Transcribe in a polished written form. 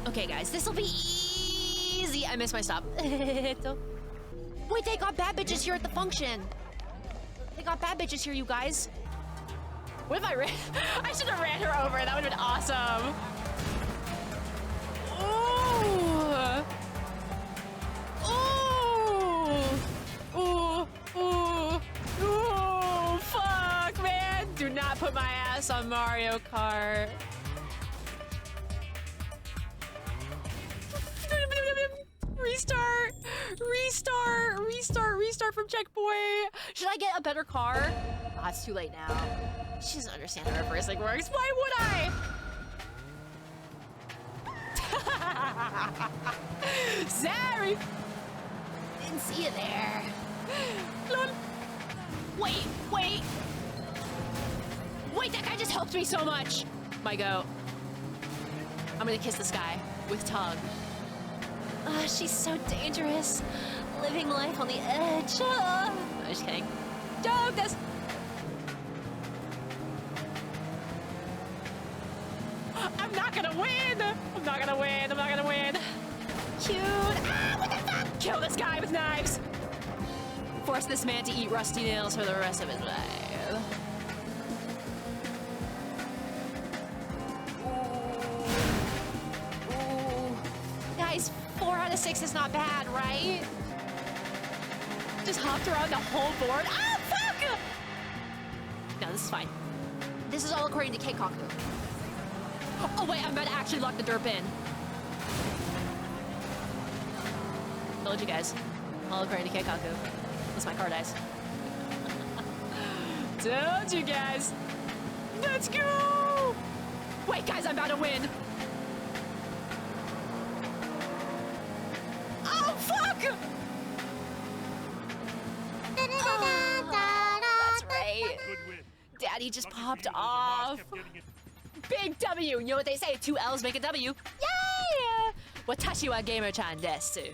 Okay, guys, this'll be easy. I missed my stop. Wait, they got bad bitches here at the function. They got bad bitches here, you guys. What if I ran? I should have ran her over. That would have been awesome. Ooh, fuck, man. Do not put my ass on Mario Kart. Restart from checkpoint. Should I get a better car? Ah, it's too late now. She doesn't understand how reversing works. Why would I? Sorry. Didn't see you there. Lol. Wait. Wait, that guy just helped me so much. My goat. I'm gonna kiss this guy with tongue. She's so dangerous. Living life on the edge. I'm just kidding. Don't this. I'm not gonna win. Cute. What the fuck? Kill this guy with knives. Force this man to eat rusty nails for the rest of his life. Ooh. Guys, 4 out of 6 is not bad, right? Just hopped around the whole board. Ah, fuck! No, this is fine. This is all according to Keikaku. Oh, wait, I'm about to actually lock the derp in. Told you guys. All according to Keikaku. Unless my car dies. Told you guys. Let's go! Wait, guys, I'm about to win. Oh, fuck! That's right. Daddy just popped off. Big W! You know what they say, 2 L's make a W. Yay! Watashi wa gamer-chan desu.